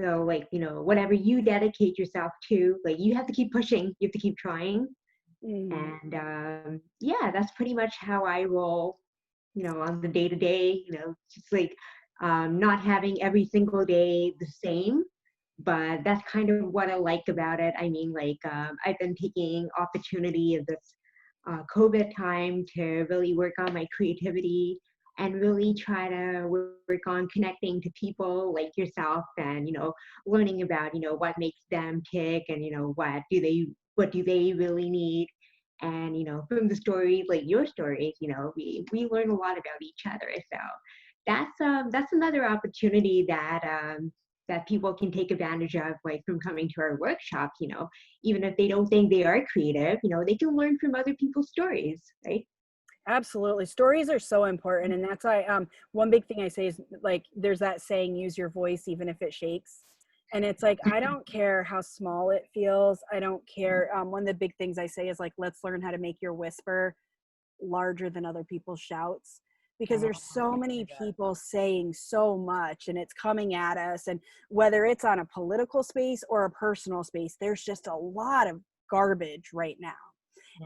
So, like, you know, whatever you dedicate yourself to, like, you have to keep pushing, you have to keep trying. Mm, And yeah, that's pretty much how I roll, you know, on the day to day, you know, just like not having every single day the same, but that's kind of what I like about it. I mean, like, I've been taking opportunity of this COVID time to really work on my creativity and really try to work on connecting to people like yourself and, you know, learning about, you know, what makes them tick and, you know, what do they really need. And, you know, from the stories, like your stories, you know, we learn a lot about each other. So that's another opportunity that that people can take advantage of, like from coming to our workshops, you know, even if they don't think they are creative, you know, they can learn from other people's stories, right? Absolutely. Stories are so important. And that's why one big thing I say is like there's that saying, use your voice even if it shakes. And it's like I don't care how small it feels. I don't care. One of the big things I say is like let's learn how to make your whisper larger than other people's shouts, because Oh, there's so I many like that. people saying so much and it's coming at us, and whether it's on a political space or a personal space, there's just a lot of garbage right now.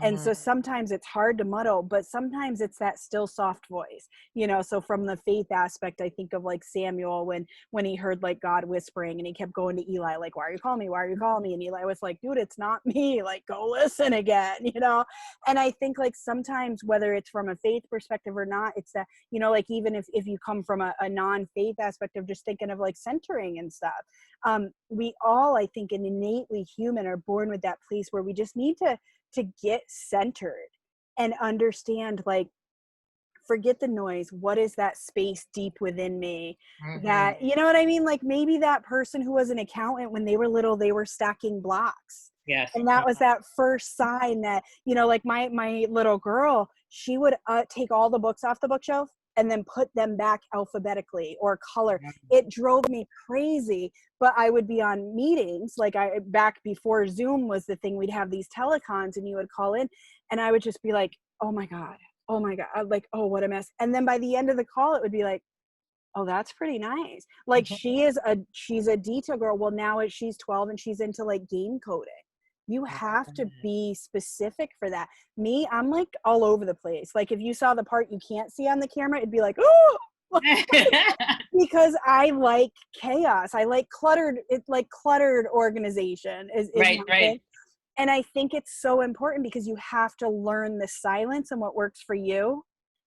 And Mhm. so sometimes it's hard to muddle, but sometimes it's that still soft voice, you know. So from the faith aspect, I think of like Samuel when he heard like God whispering and he kept going to Eli, like, why are you calling me? Why are you calling me? And Eli was like, dude, it's not me. Like, go listen again, you know? And I think like sometimes whether it's from a faith perspective or not, it's that, you know, like even if you come from a non-faith aspect of just thinking of like centering and stuff, we all, I think, an innately human are born with that place where we just need to get centered and understand, like, forget the noise. What is that space deep within me Mhm. that, you know what I mean? Like maybe that person who was an accountant when they were little, they were stacking blocks. Yes. And that was that first sign that, you know, like my little girl, she would take all the books off the bookshelf and then put them back alphabetically or color. It drove me crazy, but I would be on meetings like back before Zoom was the thing. We'd have these telecons and you would call in and I would just be like, oh my God, oh my God, like, oh, what a mess. And then by the end of the call, it would be like, oh, that's pretty nice. Like she's a detail girl. Well, now she's 12 and she's into like game coding. You have to be specific for that. Me, I'm like all over the place. Like if you saw the part you can't see on the camera, it'd be like, oh, because I like chaos. I like cluttered. It's like cluttered organization is Right, my right. thing. And I think it's so important because you have to learn the silence and what works for you,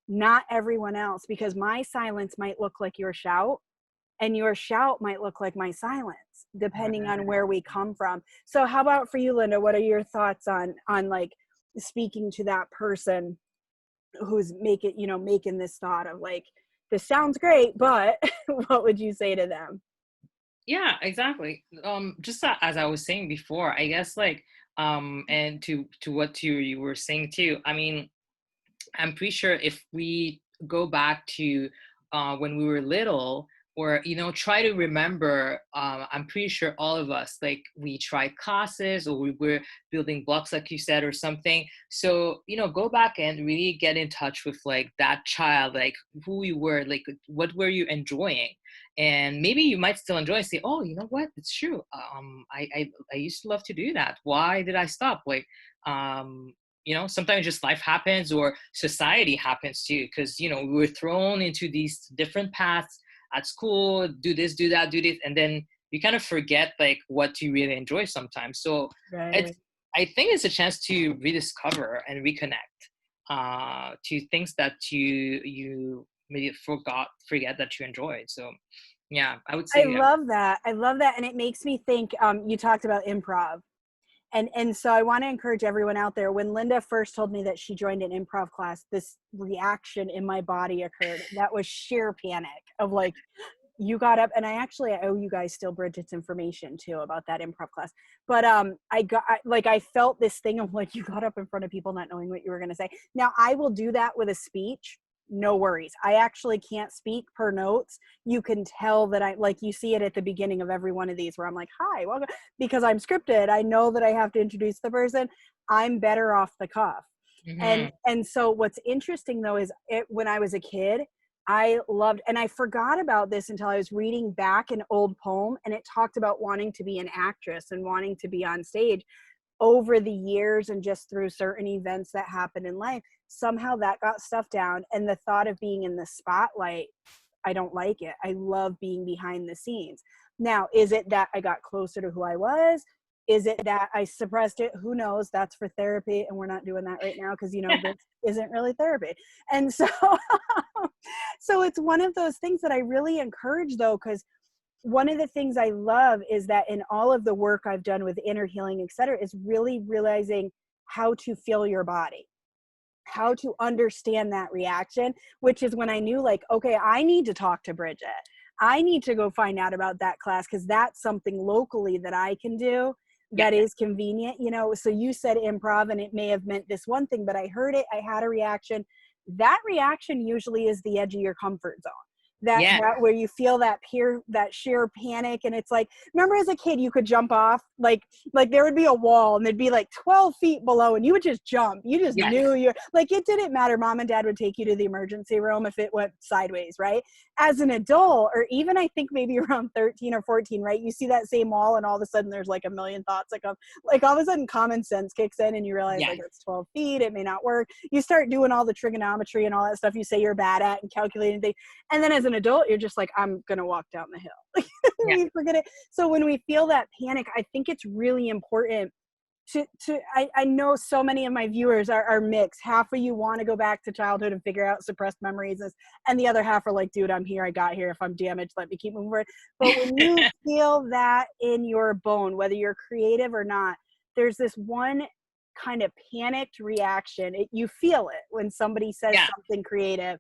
not everyone else, because my silence might look like your shout and your shout might look like my silence, depending on where we come from. So how about for you, Linda? What are your thoughts on like speaking to that person who's making this thought of like, this sounds great, but what would you say to them? Yeah, exactly. Just as I was saying before, I guess like and to what you were saying too. I mean, I'm pretty sure if we go back to when we were little, or try to remember, I'm pretty sure all of us, like, we tried classes or we were building blocks, like you said, or something. So go back and really get in touch with like that child, like who you were, like what were you enjoying, and maybe you might still enjoy and say, oh, you know what, it's true. I used to love to do that. Why did I stop? Like, sometimes just life happens or society happens too, because we were thrown into these different paths at school, do this, do that, do this, and then you kind of forget like what you really enjoy sometimes. So it's Right. I think it's a chance to rediscover and reconnect to things that you maybe forget that you enjoyed. So yeah, I would I say love that. I love that. And it makes me think, you talked about improv. And so I want to encourage everyone out there. When Linda first told me that she joined an improv class, this reaction in my body occurred. That was sheer panic of like, you got up, and I owe you guys still Bridget's information too about that improv class. But I felt this thing of like, you got up in front of people not knowing what you were going to say. Now I will do that with a speech. No worries. I actually can't speak per notes. You can tell that you see it at the beginning of every one of these where I'm like, hi, welcome, because I'm scripted. I know that I have to introduce the person. I'm better off the cuff. mm-hmm. And so what's interesting though is when I was a kid, I loved, and I forgot about this until I was reading back an old poem, and it talked about wanting to be an actress and wanting to be on stage over the years, and just through certain events that happened in life, somehow that got stuffed down. And the thought of being in the spotlight, I don't like it. I love being behind the scenes. Now, is it that I got closer to who I was? Is it that I suppressed it? Who knows? That's for therapy, and we're not doing that right now because this isn't really therapy. And so so it's one of those things that I really encourage though, because one of the things I love is that in all of the work I've done with inner healing, et cetera, is really realizing how to feel your body, how to understand that reaction, which is when I knew like, okay, I need to talk to Bridget. I need to go find out about that class because that's something locally that I can do Yeah. that is convenient, So you said improv and it may have meant this one thing, but I heard it, I had a reaction. that reaction usually is the edge of your comfort zone. Yeah. That where you feel that sheer panic, and it's like, remember as a kid you could jump off, like there would be a wall and there'd be like 12 feet below and you would just jump. You just Yes. knew you're like, it didn't matter. Mom and dad would take you to the emergency room if it went sideways, right? As an adult, or even I think maybe around 13 or 14, right, you see that same wall and all of a sudden there's like a million thoughts that come, like all of a sudden common sense kicks in and you realize like it's 12 feet, it may not work. You start doing all the trigonometry and all that stuff you say you're bad at and calculating things, and then as an adult you're just like, I'm gonna walk down the hill. We forget it. So when we feel that panic, I think it's really important to I know so many of my viewers are mixed. Half of you want to go back to childhood and figure out suppressed memories, and the other half are like, dude, I'm here, I got here. If I'm damaged, let me keep moving forward. But when you feel that in your bone, whether you're creative or not, there's this one kind of panicked reaction. You feel it when somebody says something creative.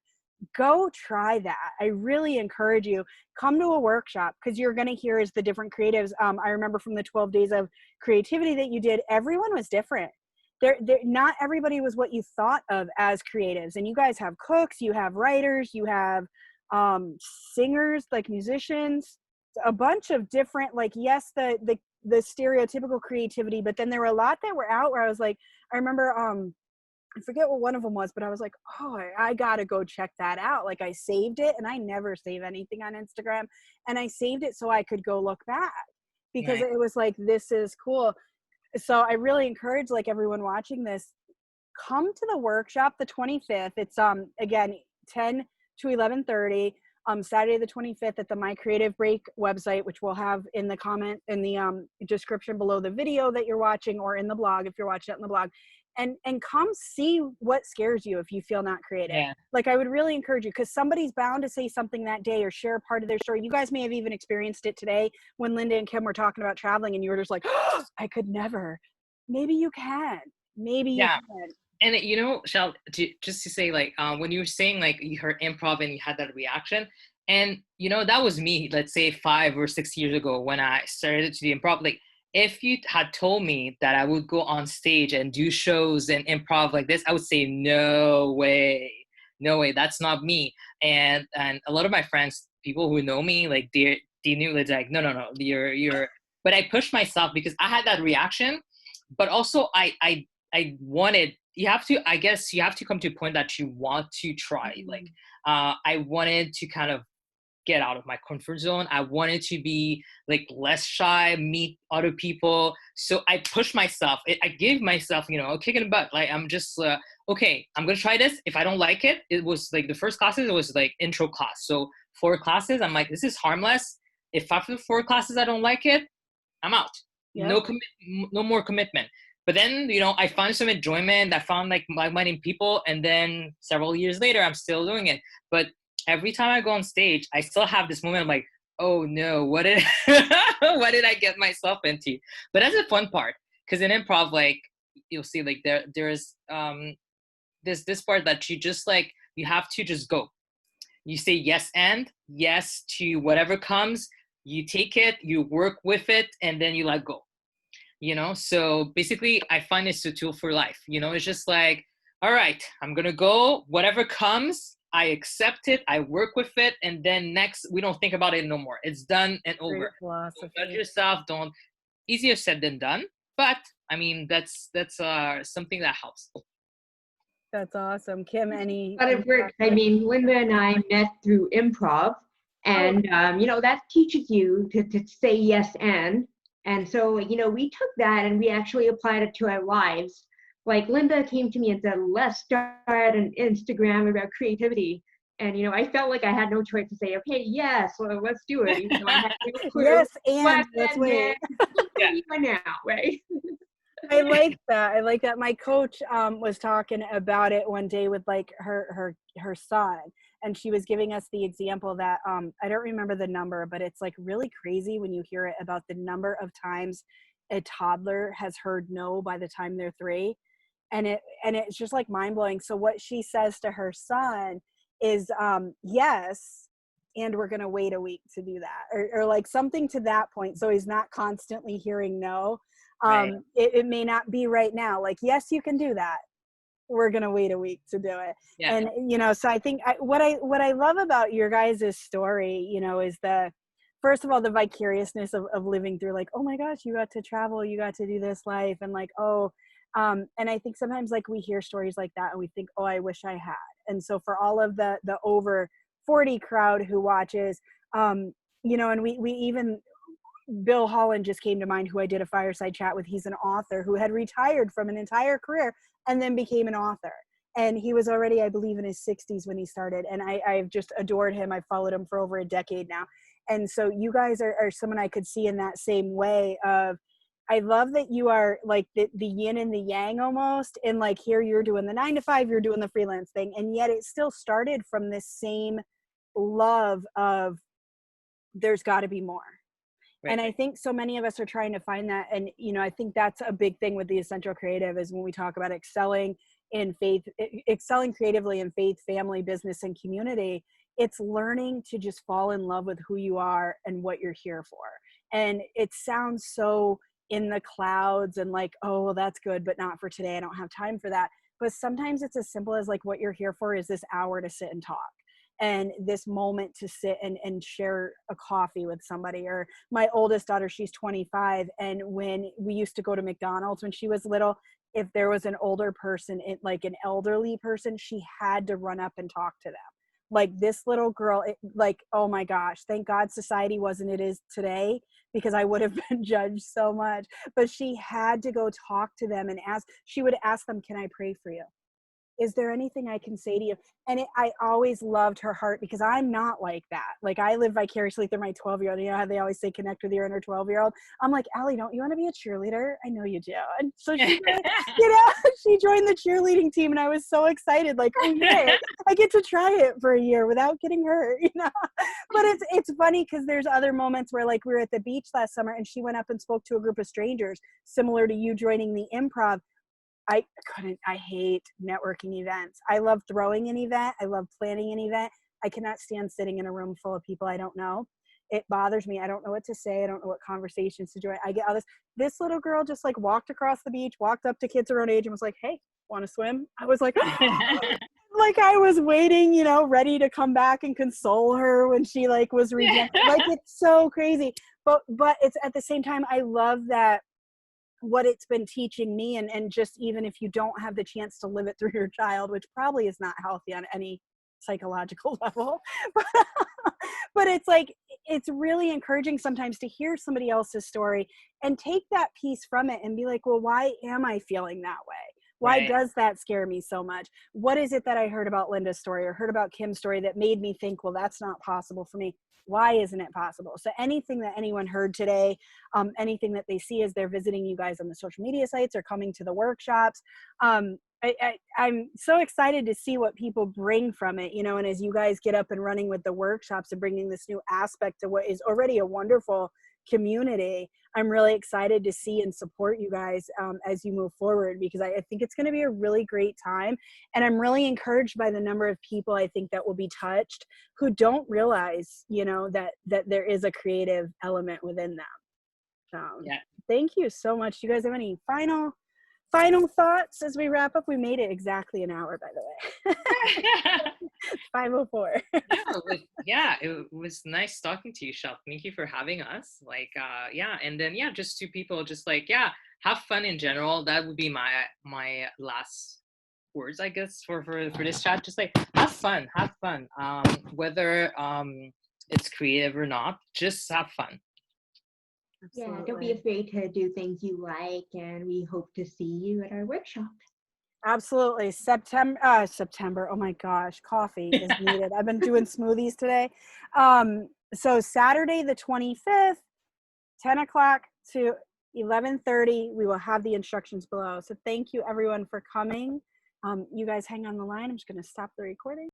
Go try that. I really encourage you, come to a workshop, because you're going to hear is the different creatives. I remember from the 12 days of creativity that you did, everyone was different. Not everybody was what you thought of as creatives. And you guys have cooks, you have writers, you have singers, like musicians, a bunch of different, like, yes, the stereotypical creativity, but then there were a lot that were out where I was like, I remember I forget what one of them was, but I was like, oh, I gotta go check that out. Like, I saved it, and I never save anything on Instagram, and I saved it so I could go look back, because it was like, this is cool. So I really encourage, like, everyone watching this, come to the workshop the 25th. It's again 10 to 11:30, Saturday the 25th at the MyCreativeBreak website, which we'll have in the comment in the description below the video that you're watching, or in the blog if you're watching it in the blog. And come see what scares you if you feel not creative. Like, I would really encourage you, because somebody's bound to say something that day or share a part of their story. You guys may have even experienced it today when Linda and Kim were talking about traveling, and you were just like, oh, I could never. Maybe you can. Maybe you can. And you know, Shell, just to say, like, when you were saying, like, you heard improv and you had that reaction, and you know, that was me, let's say 5 or 6 years ago when I started to do improv. Like, if you had told me that I would go on stage and do shows and improv like this, I would say, no way, that's not me. And a lot of my friends, people who know me, like, they knew, it's like, no, you're. But I pushed myself because I had that reaction, but also I wanted. I guess you have to come to a point that you want to try. Like, I wanted to kind of get out of my comfort zone. I wanted to be like less shy, meet other people. So I pushed myself. I gave myself, you know, a kick in the butt. Like, I'm just, okay, I'm going to try this. If I don't like it, it was like the first classes, it was like intro class. So 4 classes, I'm like, this is harmless. If after 4 classes, I don't like it, I'm out. No more commitment. But then, you know, I found some enjoyment. I found like like-minded people. And then several years later, I'm still doing it. But every time I go on stage, I still have this moment of like, oh no, what did I get myself into? But that's the fun part, because in improv, like, you'll see, like, there's this part that you just, like, you have to just go. You say yes and yes to whatever comes. You take it, you work with it, and then you let go. You know, so basically, I find it's a tool for life. You know, it's just like, all right, I'm gonna go, whatever comes, I accept it, I work with it, and then next, we don't think about it no more. It's done and over. Don't judge yourself. Easier said than done, but I mean, that's something that helps. That's awesome. Kim, any? But it works. I mean, Linda and I met through improv, and you know, that teaches you to say yes and so, you know, we took that and we actually applied it to our lives. Like, Linda came to me and said, let's start an Instagram about creativity. And, you know, I felt like I had no choice to say, okay, yes, well, let's do it. You know, I had no clue. Yes, and let's wait. Now, right? I like that. I like that. My coach was talking about it one day with like her son, and she was giving us the example that I don't remember the number, but it's like really crazy when you hear it about the number of times a toddler has heard no by the time they're 3, and it's just like mind blowing. So what she says to her son is yes, and we're gonna wait a week to do that, or like something to that point. So he's not constantly hearing no. It may not be right now. Like, yes, you can do that, we're going to wait a week to do it. Yeah. And, you know, so I think what I love about your guys' story, you know, is first of all, the vicariousness of living through, like, oh my gosh, you got to travel, you got to do this life. And like, and I think sometimes like we hear stories like that and we think, oh, I wish I had. And so for all of the over 40 crowd who watches, you know, and we even, Bill Holland just came to mind, who I did a fireside chat with. He's an author who had retired from an entire career and then became an author. And he was already, I believe, in his 60s when he started. And I've just adored him. I've followed him for over a decade now. And so you guys are someone I could see in that same way of, I love that you are like the yin and the yang almost. And like here you're doing the 9 to 5, you're doing the freelance thing. And yet it still started from this same love of there's got to be more. Right. And I think so many of us are trying to find that. And, you know, I think that's a big thing with the Essential Creative is when we talk about excelling in faith, excelling creatively in faith, family, business, and community, it's learning to just fall in love with who you are and what you're here for. And it sounds so in the clouds and like, oh, well, that's good, but not for today. I don't have time for that. But sometimes it's as simple as like what you're here for is this hour to sit and talk. And this moment to sit and share a coffee with somebody. Or my oldest daughter, she's 25. And when we used to go to McDonald's when she was little, if there was an older person, like an elderly person, she had to run up and talk to them. Like this little girl, like, oh my gosh, thank God society wasn't it is today, because I would have been judged so much. But she had to go talk to them and she would ask them, can I pray for you? Is there anything I can say to you? And I always loved her heart, because I'm not like that. Like I live vicariously through my 12-year-old. You know how they always say connect with your inner 12-year-old? I'm like, Allie, don't you want to be a cheerleader? I know you do. And so she, you know, she joined the cheerleading team and I was so excited. Like, oh yeah, I get to try it for a year without getting hurt, you know? But it's funny because there's other moments where like we were at the beach last summer and she went up and spoke to a group of strangers, similar to you joining the Improv. I hate networking events. I love throwing an event. I love planning an event. I cannot stand sitting in a room full of people I don't know. It bothers me. I don't know what to say. I don't know what conversations to join. I get all this. This little girl just like walked across the beach, walked up to kids her own age and was like, hey, want to swim? I was like, like I was waiting, you know, ready to come back and console her when she like was rejected. Like it's so crazy. But it's at the same time, I love that what it's been teaching me, and just even if you don't have the chance to live it through your child, which probably is not healthy on any psychological level, but it's like, it's really encouraging sometimes to hear somebody else's story and take that piece from it and be like, well, why am I feeling that way? Why Right. does that scare me so much? What is it that I heard about Linda's story or heard about Kim's story that made me think, well, that's not possible for me? Why isn't it possible? So anything that anyone heard today, anything that they see as they're visiting you guys on the social media sites or coming to the workshops, I'm so excited to see what people bring from it, you know, and as you guys get up and running with the workshops and bringing this new aspect to what is already a wonderful community, I'm really excited to see and support you guys as you move forward, because I think it's going to be a really great time. And I'm really encouraged by the number of people I think that will be touched who don't realize, you know, that there is a creative element within them. Yeah. Thank you so much. Do you guys have any final thoughts as we wrap up? We made it exactly an hour, by the way. 5:04. It was nice talking to you, Shell. Thank you for having us. Like, and then just to people, just like, have fun in general. That would be my last words, I guess, for this chat. Just like have fun. Whether it's creative or not, just have fun. Yeah, don't be afraid to do things you like, and we hope to see you at our workshop. Absolutely. September. Oh my gosh, coffee is needed. I've been doing smoothies today. So Saturday the 25th, 10 o'clock to 11:30, we will have the instructions below. So thank you everyone for coming. You guys hang on the line. I'm just going to stop the recording.